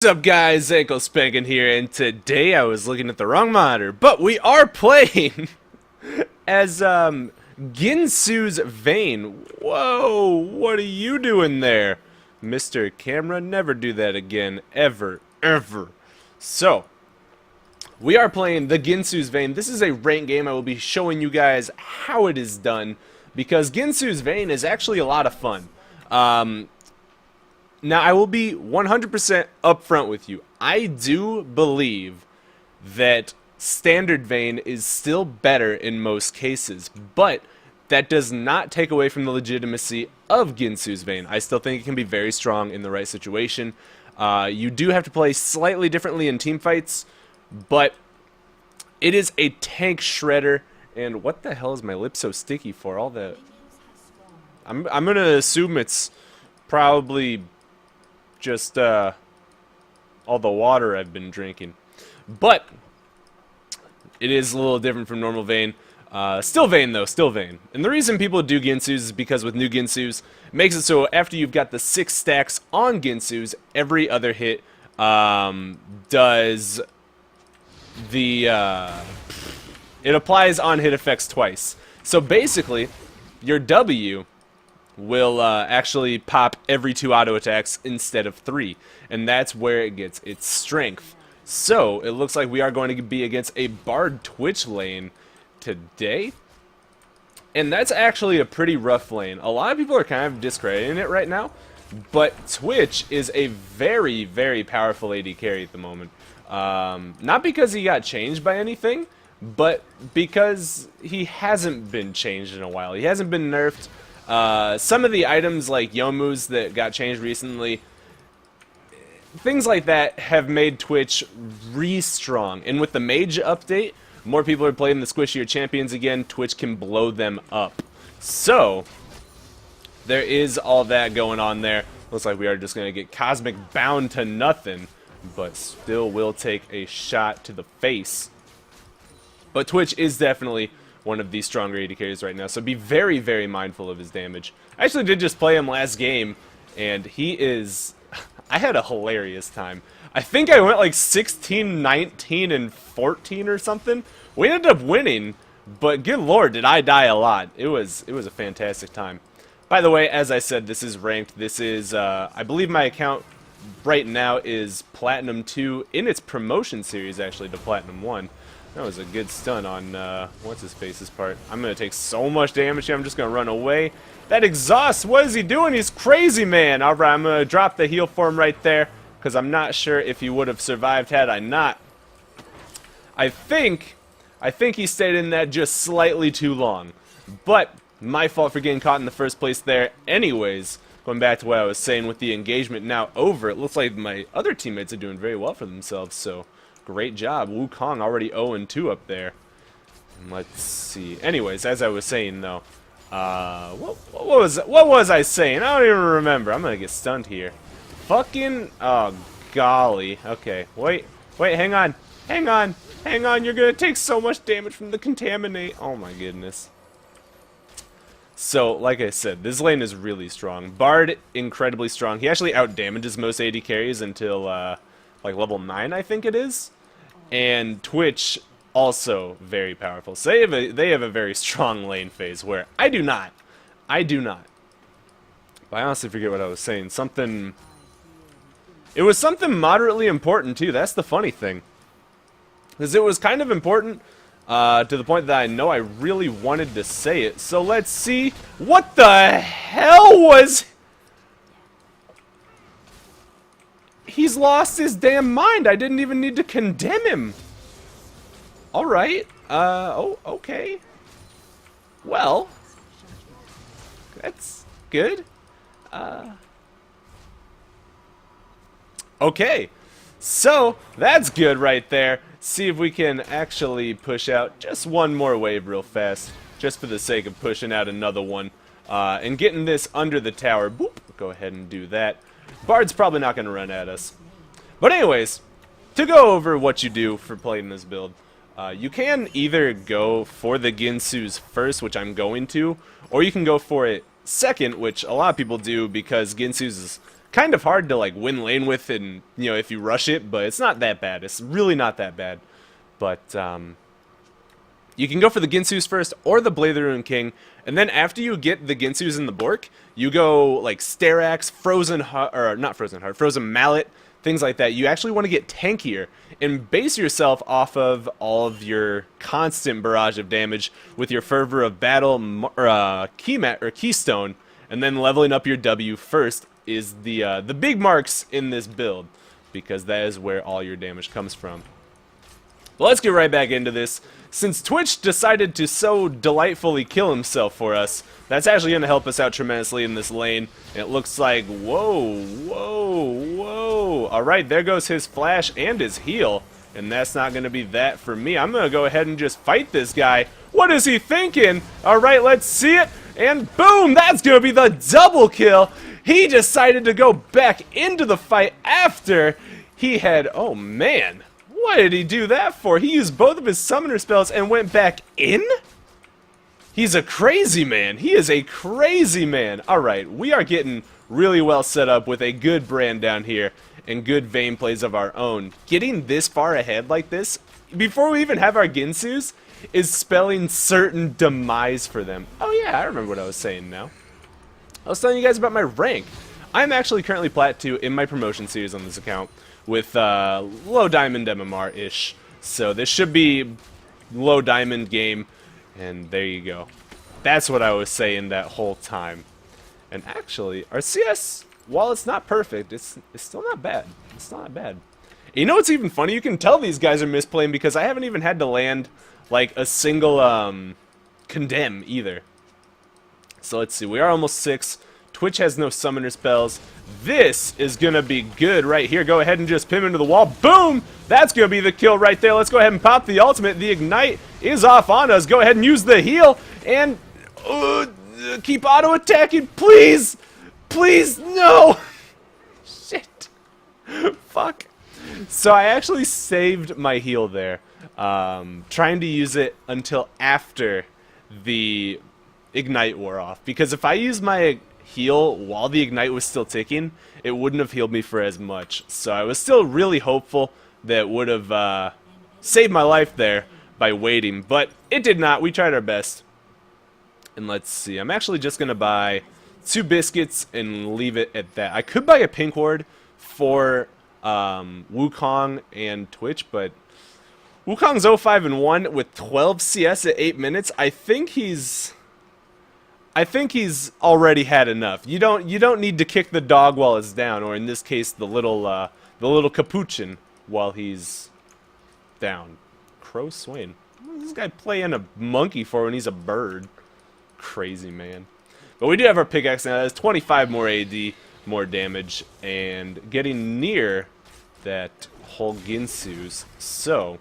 What's up guys, Anklespankin here, and today I was looking at the wrong monitor, but we are playing as Ginsu's Vayne. Whoa, what are you doing there? Mr. Camera, never do that again, ever. So, we are playing the Ginsu's Vayne. This is a ranked game. I will be showing you guys how it is done, because Ginsu's Vayne is actually a lot of fun. Now, I will be 100% upfront with you. I do believe that standard Vayne is still better in most cases, but that does not take away from the legitimacy of Ginsu's Vayne. I still think it can be very strong in the right situation. You do have to play slightly differently in team fights, but it is a tank shredder. And what the hell is my lip so sticky for? All the... I'm gonna assume it's probably just all the water I've been drinking, but it is a little different from normal Vayne. Still Vayne though, still Vayne. And the reason people do Ginsu's is because with new Ginsu's, it makes it so after you've got the 6 stacks on Ginsu's, every other hit does the it applies on hit effects twice. So basically, your W will actually pop every 2 auto attacks instead of 3, and that's where it gets its strength. So it looks like we are going to be against a Bard Twitch lane today, and that's actually a pretty rough lane. A lot of people are kind of discrediting it right now, but Twitch is a very powerful AD carry at the moment. Not because he got changed by anything, but because he hasn't been changed in a while. He hasn't been nerfed. Some of the items like Yomu's that got changed recently, things like that have made Twitch re-strong. And with the Mage update, more people are playing the squishier champions again. Twitch can blow them up. So, there is all that going on there. Looks like we are just going to get Cosmic bound to nothing, but still will take a shot to the face. But Twitch is definitely one of the stronger AD carries right now, so be very mindful of his damage. I actually did just play him last game, and he is... I had a hilarious time. I think I went like 16, 19, and 14 or something. We ended up winning, but good lord, did I die a lot. It was a fantastic time. By the way, as I said, this is ranked. This is, I believe my account right now is Platinum 2 in its promotion series, actually, to Platinum 1. That was a good stun on, what's-his-face's part. I'm going to take so much damage here, I'm just going to run away. That exhaust, what is he doing? He's crazy, man. Alright, I'm going to drop the heal for him right there, because I'm not sure if he would have survived had I not. I think he stayed in that just slightly too long. But, my fault for getting caught in the first place there. Anyways, going back to what I was saying with the engagement now over, it looks like my other teammates are doing very well for themselves, so... Great job. Wukong already 0-2 up there. Let's see. Anyways, as I was saying though, what was I saying? I don't even remember. I'm gonna get stunned here. Fucking oh golly. Okay. Wait, hang on. You're gonna take so much damage from the contaminate. Oh my goodness. So, like I said, this lane is really strong. Bard, incredibly strong. He actually outdamages most AD carries until like level 9, I think it is. And Twitch, also very powerful. So they have a very strong lane phase, where I do not. But I honestly forget what I was saying. It was something moderately important, too. That's the funny thing. Because it was kind of important, to the point that I know I really wanted to say it. So let's see. What the hell was... He's lost his damn mind. I didn't even need to condemn him. Alright. Oh, okay. Well. That's good. Okay. So, that's good right there. See if we can actually push out just one more wave real fast. Just for the sake of pushing out another one. And getting this under the tower. Boop. Go ahead and do that. Bard's probably not going to run at us. But anyways, to go over what you do for playing this build, you can either go for the Ginsu's first, which I'm going to, or you can go for it second, which a lot of people do because Ginsu's is kind of hard to like win lane with, and you know, if you rush it, but it's not that bad. It's really not that bad. But you can go for the Ginsu's first or the Blade of the Ruined King, and then after you get the Ginsu's and the Bork, you go like Stair Axe, Frozen Mallet, things like that. You actually want to get tankier and base yourself off of all of your constant barrage of damage with your Fervor of Battle, Keystone, and then leveling up your W first is the big marks in this build, because that is where all your damage comes from. But let's get right back into this. Since Twitch decided to so delightfully kill himself for us, that's actually going to help us out tremendously in this lane. And it looks like, whoa. Alright, there goes his flash and his heal. And that's not going to be that for me. I'm going to go ahead and just fight this guy. What is he thinking? Alright, let's see it. And boom, that's going to be the double kill. He decided to go back into the fight after he had, oh man. Why did he do that for? He used both of his summoner spells and went back in? He's a crazy man. He is a crazy man. Alright, we are getting really well set up with a good brand down here and good Vayne plays of our own. Getting this far ahead like this, before we even have our Ginsu's, is spelling certain demise for them. Oh yeah, I remember what I was saying now. I was telling you guys about my rank. I'm actually currently Plat 2 in my promotion series on this account, with low diamond MMR-ish. So this should be low diamond game, and there you go. That's what I was saying that whole time. And actually, our CS, while it's not perfect, it's still not bad. It's not bad. You know what's even funny? You can tell these guys are misplaying because I haven't even had to land like a single condemn either. So let's see, we are almost 6. Twitch has no summoner spells. This is gonna be good right here. Go ahead and just pin him into the wall. Boom! That's gonna be the kill right there. Let's go ahead and pop the ultimate. The ignite is off on us. Go ahead and use the heal and keep auto attacking, please. Please, no. Shit. Fuck. So I actually saved my heal there, trying to use it until after the ignite wore off, because if I use my heal while the ignite was still ticking, it wouldn't have healed me for as much. So I was still really hopeful that it would have saved my life there by waiting, but it did not. We tried our best. And let's see, I'm actually just gonna buy 2 biscuits and leave it at that. I could buy a pink ward for Wukong and Twitch, but Wukong's 0-5-1 with 12 CS at 8 minutes. I think he's already had enough. You don't need to kick the dog while it's down, or in this case, the little capuchin while he's down. Crow Swain. What is this guy playing a monkey for when he's a bird? Crazy man. But we do have our pickaxe now. That's 25 more AD, more damage, and getting near that whole Ginsu's. So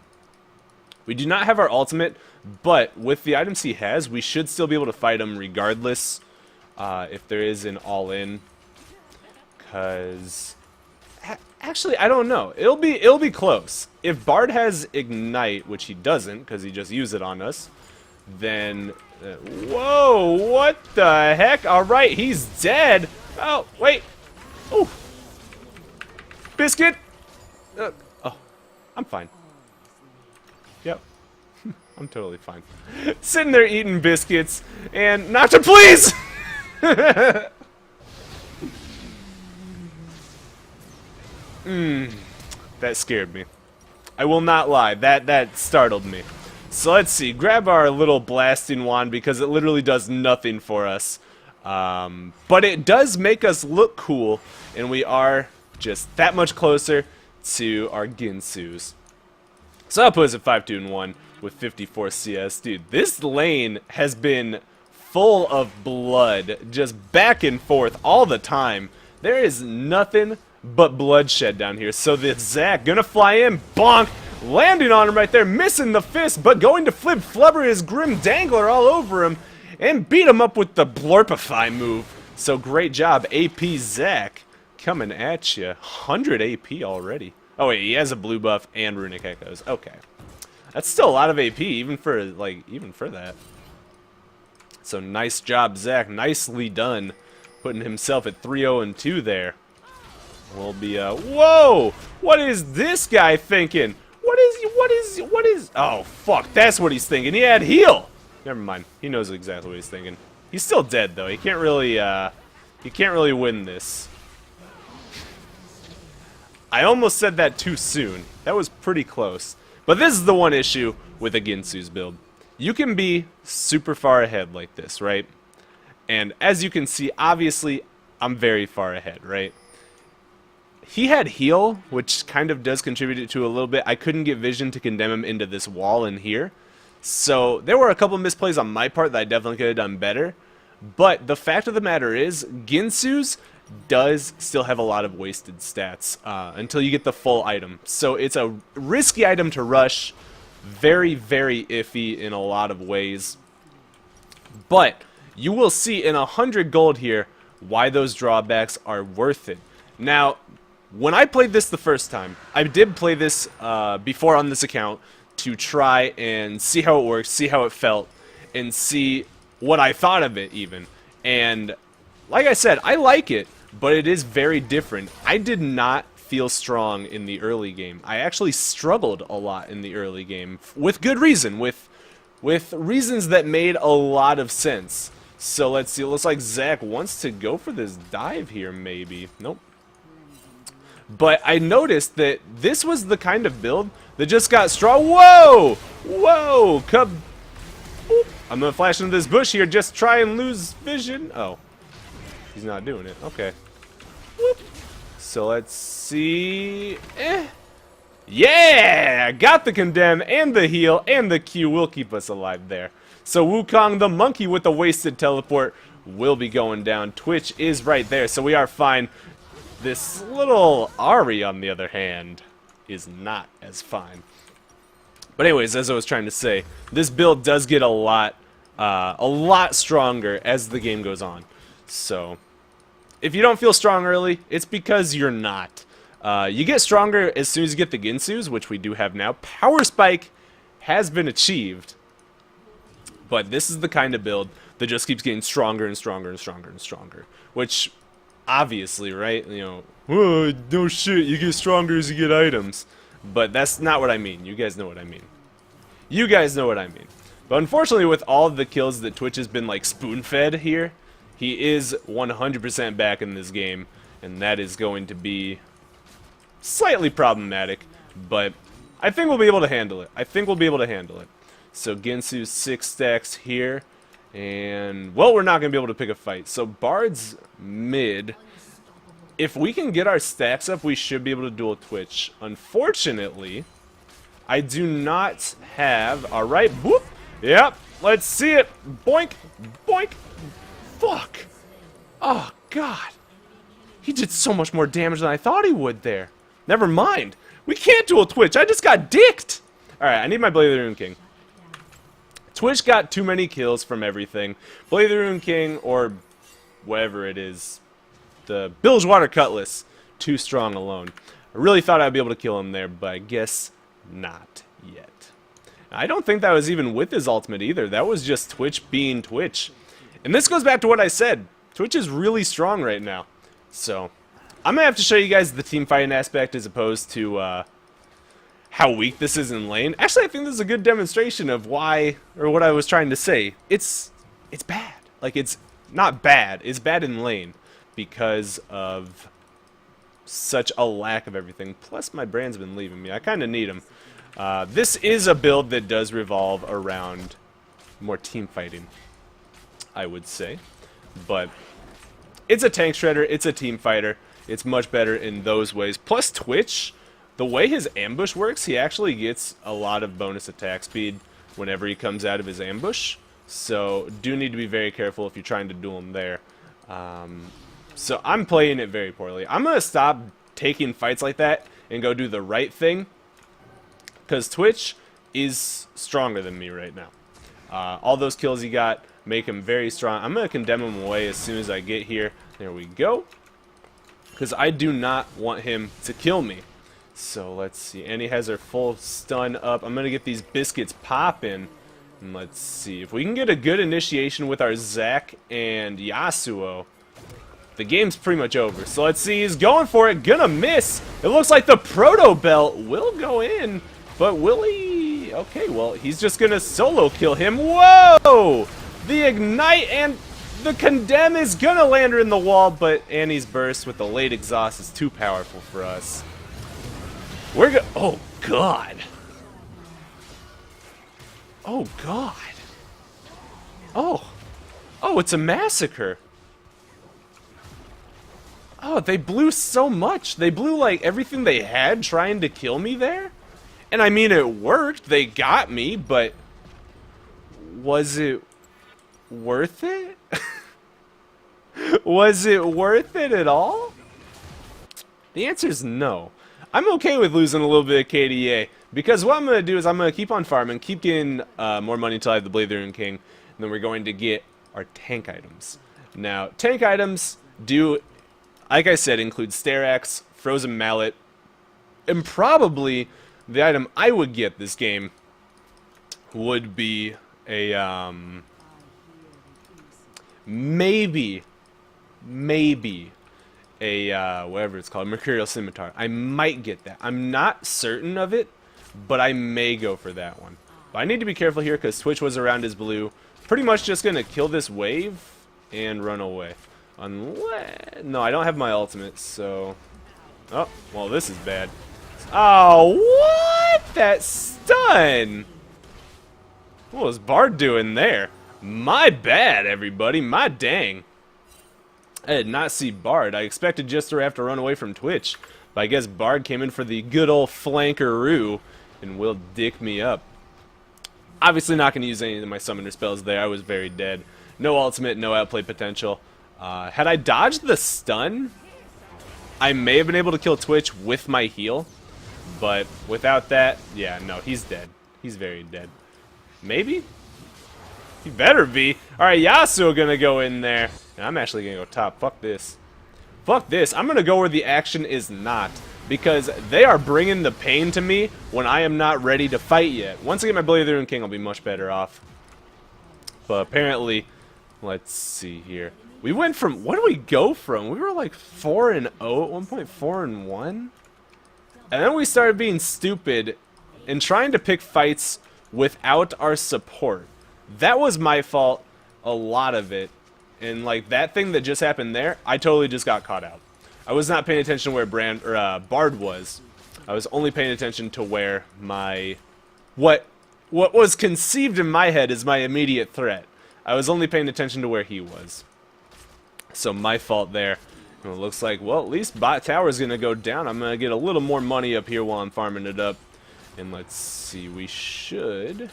we do not have our ultimate, but with the items he has, we should still be able to fight him regardless if there is an all-in. Cause actually, I don't know. It'll be close. If Bard has ignite, which he doesn't, because he just used it on us, then whoa! What the heck? All right, he's dead. Oh wait. Oh, biscuit. Oh, I'm fine. Yep. I'm totally fine. Sitting there eating biscuits, and Nacho, please! That scared me. I will not lie. That startled me. So let's see. Grab our little blasting wand because it literally does nothing for us. But it does make us look cool, and we are just that much closer to our Ginsu's. So that puts us at 5-2-1 with 54 CS. Dude, this lane has been full of blood, just back and forth all the time. There is nothing but bloodshed down here. So the Zac gonna fly in, bonk, landing on him right there, missing the fist, but going to flip flubber his Grim Dangler all over him and beat him up with the Blorpify move. So great job, AP Zac, coming at you. 100 AP already. Oh wait, he has a blue buff and Runic Echoes. Okay. That's still a lot of AP, even for that. So nice job, Zac. Nicely done, putting himself at 3-0-2 there. will be whoa! What is this guy thinking? What is oh fuck, that's what he's thinking. He had heal! Never mind. He knows exactly what he's thinking. He's still dead though. He can't really win this. I almost said that too soon. That was pretty close. But this is the one issue with a Ginsu's build. You can be super far ahead like this, right? And as you can see, obviously, I'm very far ahead, right? He had heal, which kind of does contribute to a little bit. I couldn't get vision to condemn him into this wall in here. So there were a couple misplays on my part that I definitely could have done better. But the fact of the matter is, Ginsu's does still have a lot of wasted stats until you get the full item. So it's a risky item to rush. Very, very iffy in a lot of ways. But you will see in 100 gold here why those drawbacks are worth it. Now, when I played this the first time, I did play this before on this account to try and see how it works, see how it felt, and see what I thought of it even. And like I said, I like it, but it is very different. I did not feel strong in the early game. I actually struggled a lot in the early game, with good reason, with reasons that made a lot of sense. So let's see, it looks like Zach wants to go for this dive here, maybe. Nope. But I noticed that this was the kind of build that just got strong. Whoa! Whoa! Boop. I'm gonna flash into this bush here, just try and lose vision. Oh. He's not doing it. Okay. Whoop. So let's see. Yeah! Got the condemn and the heal and the Q will keep us alive there. So Wukong the monkey with the wasted teleport will be going down. Twitch is right there, so we are fine. This little Ari, on the other hand, is not as fine. But anyways, as I was trying to say, this build does get a lot stronger as the game goes on. So, if you don't feel strong early, it's because you're not. You get stronger as soon as you get the Ginsu's, which we do have now. Power Spike has been achieved, but this is the kind of build that just keeps getting stronger and stronger and stronger and stronger. Which, obviously, right? You know, oh, no shit, you get stronger as you get items. But that's not what I mean. You guys know what I mean. You guys know what I mean. But unfortunately, with all of the kills that Twitch has been, like, spoon-fed here, he is 100% back in this game, and that is going to be slightly problematic, but I think we'll be able to handle it. I think we'll be able to handle it. So Ginsu's 6 stacks here, and, well, we're not going to be able to pick a fight. So Bard's mid. If we can get our stacks up, we should be able to duel Twitch. Unfortunately, I do not have... Alright, boop! Yep, let's see it! Boink! Boink! Fuck! Oh, God! He did so much more damage than I thought he would there. Never mind. We can't duel Twitch. I just got dicked! Alright, I need my Blade of the Rune King. Twitch got too many kills from everything. Blade of the Rune King, or whatever it is. The Bilgewater Cutlass, too strong alone. I really thought I'd be able to kill him there, but I guess not yet. I don't think that was even with his ultimate either. That was just Twitch being Twitch. And this goes back to what I said. Twitch is really strong right now. So, I'm going to have to show you guys the team fighting aspect as opposed to how weak this is in lane. Actually, I think this is a good demonstration of why, or what I was trying to say. It's bad. Like, it's not bad. It's bad in lane. Because of such a lack of everything. Plus, my brand's been leaving me. I kind of need him. This is a build that does revolve around more team fighting, I would say. But it's a tank shredder. It's a team fighter. It's much better in those ways. Plus, Twitch, the way his ambush works, he actually gets a lot of bonus attack speed whenever he comes out of his ambush. So, do need to be very careful if you're trying to duel him there. So I'm playing it very poorly. I'm going to stop taking fights like that and go do the right thing. Because Twitch is stronger than me right now. All those kills he got make him very strong. I'm going to condemn him away as soon as I get here. There we go. Because I do not want him to kill me. So let's see. And he has her full stun up. I'm going to get these biscuits popping. And let's see. If we can get a good initiation with our Zac and Yasuo, the game's pretty much over. So let's see, he's going for it, gonna miss. It looks like the Proto Belt will go in, but will he? Okay, well, he's just gonna solo kill him. Whoa! The Ignite and the Condemn is gonna land her in the wall, but Annie's Burst with the late exhaust is too powerful for us. We're go- oh, God. Oh, God. Oh. Oh, it's a massacre. Oh, they blew so much. They blew, like, everything they had trying to kill me there. And I mean, it worked. They got me, but was it worth it? Was it worth it at all? The answer is no. I'm okay with losing a little bit of KDA, because what I'm going to do is I'm going to keep on farming, keep getting more money until I have the Blade of the Rune King, and then we're going to get our tank items. Now, tank items do, like I said, include Stair Axe, Frozen Mallet, and probably the item I would get this game would be a, maybe a, whatever it's called, Mercurial Scimitar. I might get that. I'm not certain of it, but I may go for that one. But I need to be careful here because Twitch was around his blue. Pretty much just going to kill this wave and run away. Unless... no, I don't have my ultimate, so... oh, well, this is bad. Oh, what? That stun! What was Bard doing there? My bad, everybody. My dang. I did not see Bard. I expected just to have to run away from Twitch. But I guess Bard came in for the good old flankeroo and will dick me up. Obviously not going to use any of my summoner spells there. I was very dead. No ultimate, no outplay potential. Had I dodged the stun, I may have been able to kill Twitch with my heal. But without that, yeah, no, he's dead. He's very dead. Maybe? He better be. Alright, Yasuo gonna go in there. And I'm actually gonna go top. Fuck this. Fuck this. I'm gonna go where the action is not. Because they are bringing the pain to me when I am not ready to fight yet. Once I get my Blade of the Rune King, I'll be much better off. But apparently, let's see here. We went from, what did we go from? We were like 4-0 at one point, 4-1? And then we started being stupid and trying to pick fights without our support. That was my fault, a lot of it. And like that thing that just happened there, I totally just got caught out. I was not paying attention to where Bard was. I was only paying attention to where my what was conceived in my head as my immediate threat. I was only paying attention to where he was. So my fault there. And it looks like, well, at least bot tower's gonna go down. I'm gonna get a little more money up here while I'm farming it up. And let's see, we should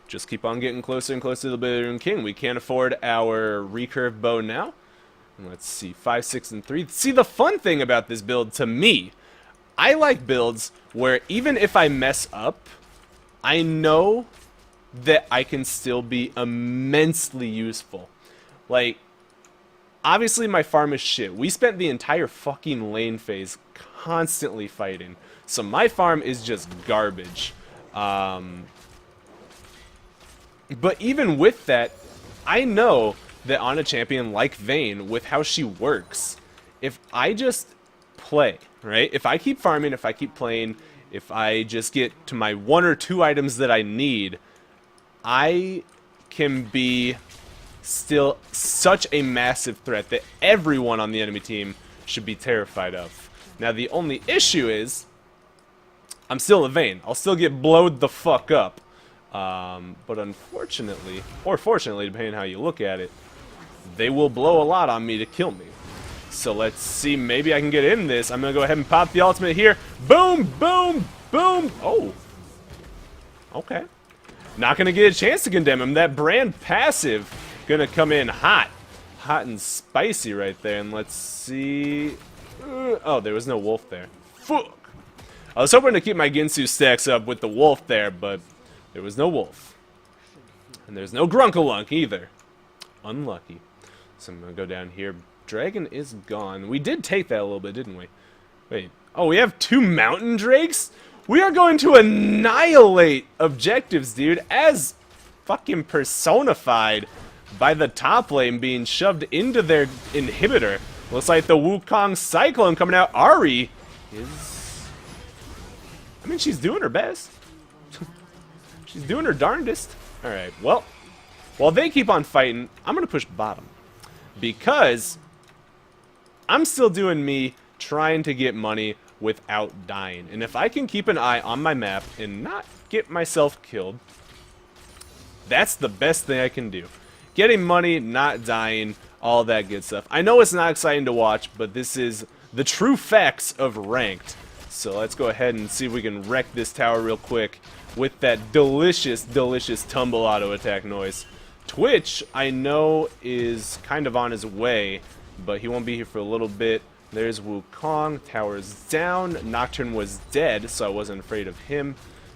just keep on getting closer and closer to the Blade of the Rune King. We can't afford our recurve bow now. And let's see, 5, 6, and 3. See, the fun thing about this build, to me, I like builds where even if I mess up, I know that I can still be immensely useful. Like, obviously my farm is shit. We spent the entire fucking lane phase constantly fighting. So my farm is just garbage. But even with that, I know that on a champion like Vayne, with how she works, if I just play, right? If I keep farming, if I keep playing, if I just get to my 1 or 2 items that I need, I can be still such a massive threat that everyone on the enemy team should be terrified of. Now the only issue is, I'm still a Vayne. I'll still get blowed the fuck up. But unfortunately, or fortunately, depending on how you look at it, they will blow a lot on me to kill me. So let's see, maybe I can get in this. I'm going to go ahead and pop the ultimate here. Boom, boom, boom. Oh. Okay. Not going to get a chance to condemn him. That brand passive going to come in hot. Hot and spicy right there. And let's see. Oh, there was no wolf there. Fuck. I was hoping to keep my Ginsu stacks up with the wolf there, but there was no wolf. And there's no Grunkalunk either. Unlucky. So I'm going to go down here. Dragon is gone. We did take that a little bit, didn't we? Wait. Oh, we have 2 mountain drakes? We are going to annihilate objectives, dude, as fucking personified by the top lane being shoved into their inhibitor. Looks like the Wukong Cyclone coming out. Ari is... I mean, she's doing her best. She's doing her darndest. Alright, well, while they keep on fighting, I'm going to push bottom. Because I'm still doing me, trying to get money without dying. And if I can keep an eye on my map and not get myself killed, that's the best thing I can do. Getting money, not dying, all that good stuff. I know it's not exciting to watch, but this is the true facts of ranked. So let's go ahead and see if we can wreck this tower real quick with that delicious, delicious tumble auto attack noise. Twitch, I know, is kind of on his way, but he won't be here for a little bit. There's Wukong, tower's down. Nocturne was dead, so I wasn't afraid of him.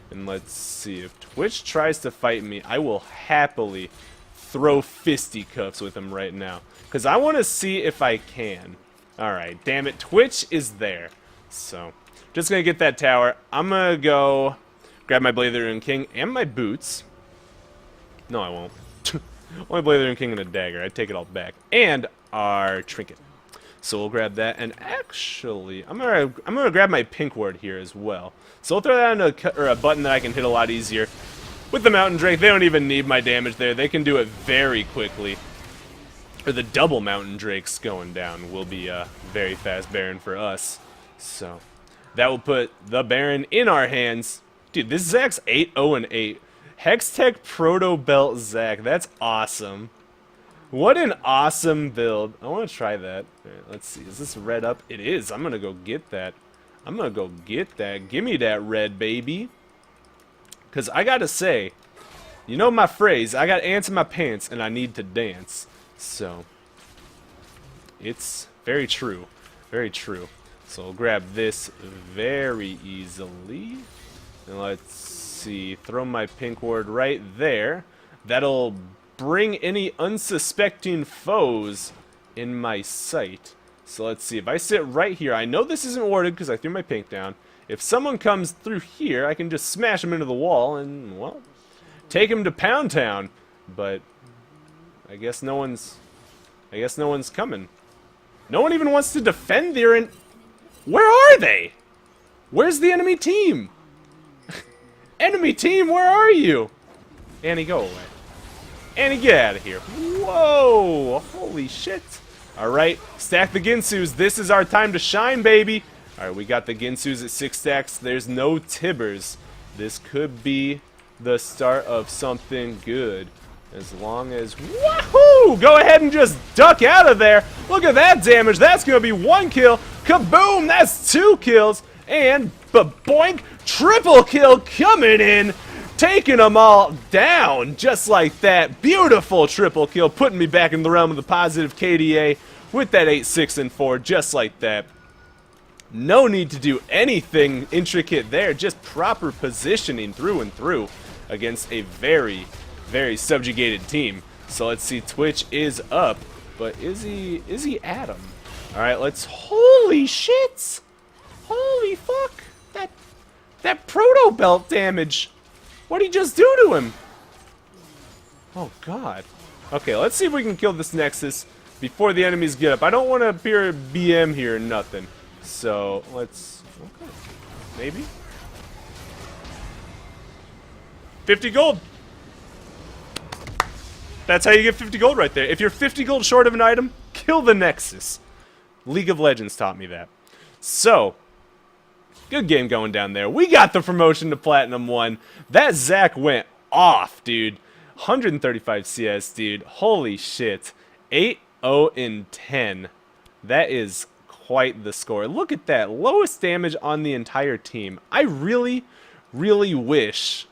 And let's see, if Twitch tries to fight me, I will happily throw fisticuffs with him right now. Because I want to see if I can. Alright, damn it, Twitch is there. So, just going to get that tower. I'm going to go grab my Blade of the Ruined King and my boots. No, I won't. Only Blade of the Ruined King and a dagger. I take it all back. And our trinket. So we'll grab that. And actually, I'm gonna grab my pink ward here as well. So we'll throw that on a button that I can hit a lot easier. With the Mountain Drake, they don't even need my damage there. They can do it very quickly. Or the double Mountain Drakes going down will be a very fast Baron for us. So that will put the Baron in our hands. Dude, this Zack's 8-0-8. Hextech Proto Belt Zack. That's awesome. What an awesome build. I want to try that. Right, let's see. Is this red up? It is. I'm going to go get that. I'm going to go get that. Give me that red, baby. Because I got to say, you know my phrase, I got ants in my pants and I need to dance. So, it's very true. Very true. So we'll grab this very easily. And let's see. Throw my pink ward right there. That'll bring any unsuspecting foes in my sight. So let's see. If I sit right here, I know this isn't warded because I threw my pink down. If someone comes through here, I can just smash them into the wall and, well, take him to Pound Town. But I guess no one's coming. No one even wants to defend there. And where are they? Where's the enemy team? Enemy team, where are you? Annie, go away. Annie, get out of here. Whoa! Holy shit. Alright, stack the Ginsu's. This is our time to shine, baby. Alright, we got the Ginsu's at 6 stacks. There's no Tibbers. This could be the start of something good. As long as... Wahoo! Go ahead and just duck out of there. Look at that damage. That's going to be 1 kill. Kaboom! That's 2 kills. And, boink! Triple kill coming in. Taking them all down just like that. Beautiful triple kill, putting me back in the realm of the positive KDA with that 8, 6, and 4, just like that. No need to do anything intricate there, just proper positioning through and through against a very, very subjugated team. So let's see, Twitch is up, but is he Adam? All right, let's. Holy shit! Holy fuck! That proto belt damage. What'd he just do to him? Oh, God. Okay, let's see if we can kill this Nexus before the enemies get up. I don't want to appear BM here or nothing. So, let's... Okay. Maybe? 50 gold! That's how you get 50 gold right there. If you're 50 gold short of an item, kill the Nexus. League of Legends taught me that. So... Good game going down there. We got the promotion to Platinum 1. That Zack went off, dude. 135 CS, dude. Holy shit. 8-0-10. That is quite the score. Look at that. Lowest damage on the entire team. I really, really wish.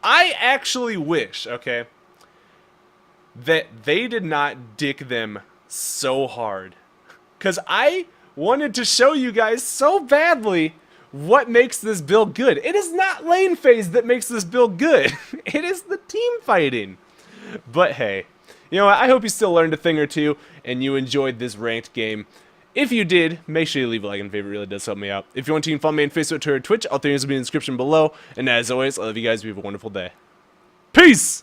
I actually wish, okay, that they did not dick them so hard. Because I wanted to show you guys so badly what makes this build good. It is not lane phase that makes this build good. It is the team fighting. But hey, you know what? I hope you still learned a thing or two and you enjoyed this ranked game. If you did, make sure you leave a like and favorite. It really does help me out. If you want to, you can follow me on Facebook, Twitter, Twitch. All things will be in the description below. And as always, I love you guys. You have a wonderful day. Peace!